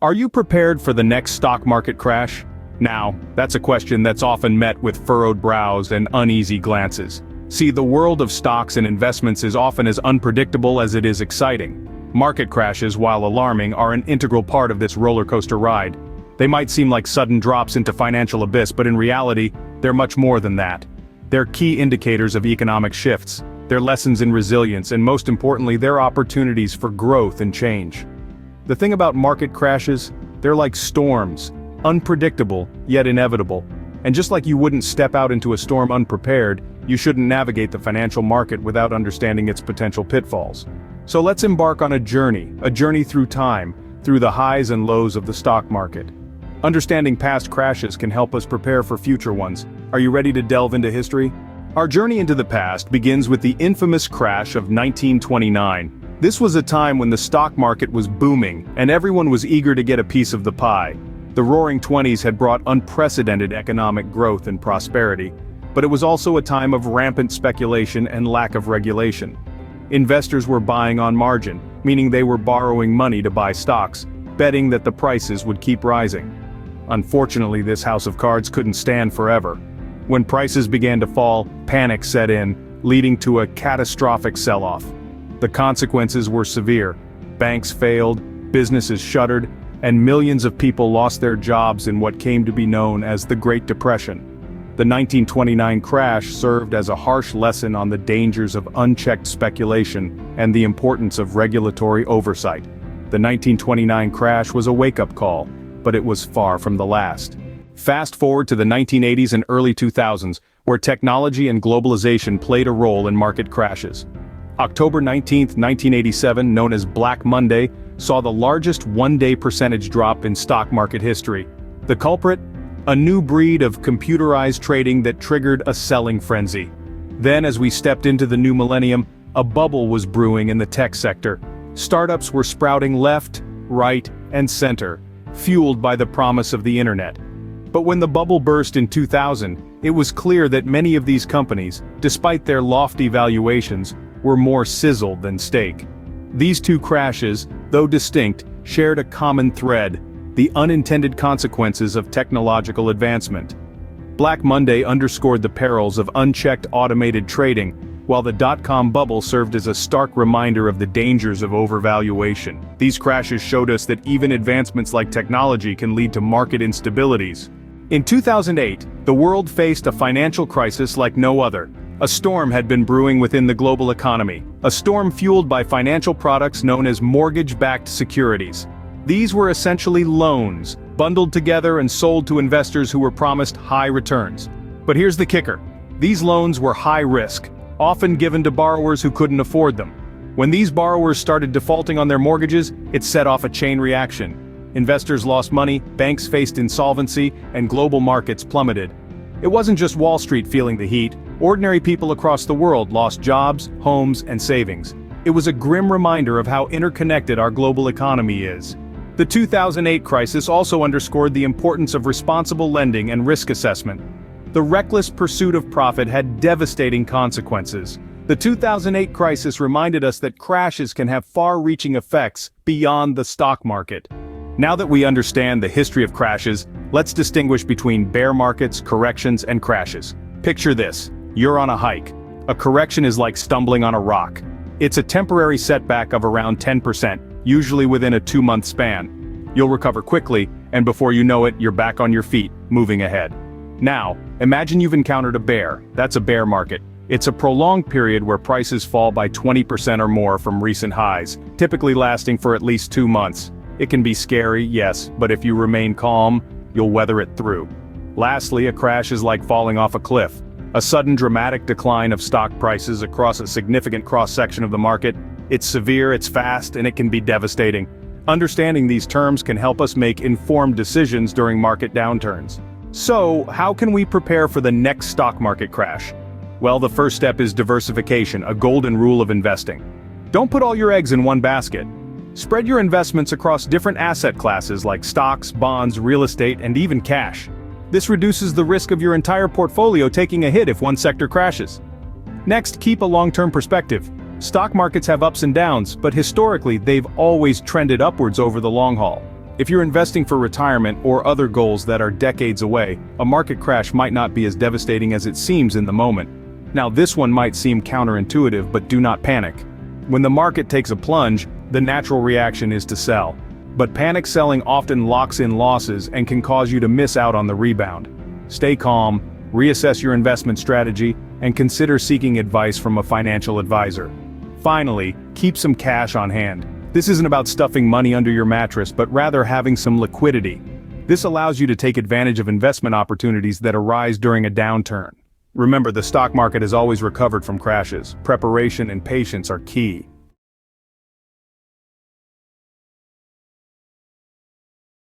Are you prepared for the next stock market crash? Now, that's a question that's often met with furrowed brows and uneasy glances. See, the world of stocks and investments is often as unpredictable as it is exciting. Market crashes, while alarming, are an integral part of this roller coaster ride. They might seem like sudden drops into financial abyss, but in reality, they're much more than that. They're key indicators of economic shifts. They're lessons in resilience, and most importantly, they're opportunities for growth and change. The thing about market crashes, they're like storms, unpredictable, yet inevitable. And just like you wouldn't step out into a storm unprepared, you shouldn't navigate the financial market without understanding its potential pitfalls. So let's embark on a journey through time, through the highs and lows of the stock market. Understanding past crashes can help us prepare for future ones. Are you ready to delve into history? Our journey into the past begins with the infamous crash of 1929. This was a time when the stock market was booming, and everyone was eager to get a piece of the pie. The Roaring Twenties had brought unprecedented economic growth and prosperity, but it was also a time of rampant speculation and lack of regulation. Investors were buying on margin, meaning they were borrowing money to buy stocks, betting that the prices would keep rising. Unfortunately, this house of cards couldn't stand forever. When prices began to fall, panic set in, leading to a catastrophic sell-off. The consequences were severe. Banks failed, businesses shuttered, and millions of people lost their jobs in what came to be known as the Great Depression. The 1929 crash served as a harsh lesson on the dangers of unchecked speculation and the importance of regulatory oversight. The 1929 crash was a wake-up call, but it was far from the last. Fast forward to the 1980s and early 2000s, where technology and globalization played a role in market crashes. October 19, 1987, known as Black Monday, saw the largest one-day percentage drop in stock market history. The culprit? A new breed of computerized trading that triggered a selling frenzy. Then, as we stepped into the new millennium, a bubble was brewing in the tech sector. Startups were sprouting left, right, and center, fueled by the promise of the internet. But when the bubble burst in 2000, it was clear that many of these companies, despite their lofty valuations, were more sizzle than steak. These two crashes, though distinct, shared a common thread: the unintended consequences of technological advancement. Black Monday underscored the perils of unchecked automated trading, while the dot-com bubble served as a stark reminder of the dangers of overvaluation. These crashes showed us that even advancements like technology can lead to market instabilities. In 2008, the world faced a financial crisis like no other. A storm had been brewing within the global economy, a storm fueled by financial products known as mortgage-backed securities. These were essentially loans, bundled together and sold to investors who were promised high returns. But here's the kicker: these loans were high risk, often given to borrowers who couldn't afford them. When these borrowers started defaulting on their mortgages, it set off a chain reaction. Investors lost money, banks faced insolvency, and global markets plummeted. It wasn't just Wall Street feeling the heat. Ordinary people across the world lost jobs, homes, and savings. It was a grim reminder of how interconnected our global economy is. The 2008 crisis also underscored the importance of responsible lending and risk assessment. The reckless pursuit of profit had devastating consequences. The 2008 crisis reminded us that crashes can have far-reaching effects beyond the stock market. Now that we understand the history of crashes, let's distinguish between bear markets, corrections, and crashes. Picture this: you're on a hike. A correction is like stumbling on a rock. It's a temporary setback of around 10%, usually within a 2-month span. You'll recover quickly, and before you know it, you're back on your feet, moving ahead. Now, imagine you've encountered a bear. That's a bear market. It's a prolonged period where prices fall by 20% or more from recent highs, typically lasting for at least 2 months. It can be scary, yes, but if you remain calm, you'll weather it through. Lastly, a crash is like falling off a cliff. A sudden dramatic decline of stock prices across a significant cross-section of the market. It's severe, it's fast, and it can be devastating. Understanding these terms can help us make informed decisions during market downturns. So, how can we prepare for the next stock market crash? Well, the first step is diversification, a golden rule of investing. Don't put all your eggs in one basket. Spread your investments across different asset classes like stocks, bonds, real estate, and even cash. This reduces the risk of your entire portfolio taking a hit if one sector crashes. Next, keep a long-term perspective. Stock markets have ups and downs, but historically they've always trended upwards over the long haul. If you're investing for retirement or other goals that are decades away, a market crash might not be as devastating as it seems in the moment. Now, this one might seem counterintuitive, but do not panic. When the market takes a plunge, the natural reaction is to sell. But panic selling often locks in losses and can cause you to miss out on the rebound. Stay calm, reassess your investment strategy, and consider seeking advice from a financial advisor. Finally, keep some cash on hand. This isn't about stuffing money under your mattress, but rather having some liquidity. This allows you to take advantage of investment opportunities that arise during a downturn. Remember, the stock market has always recovered from crashes. Preparation and patience are key.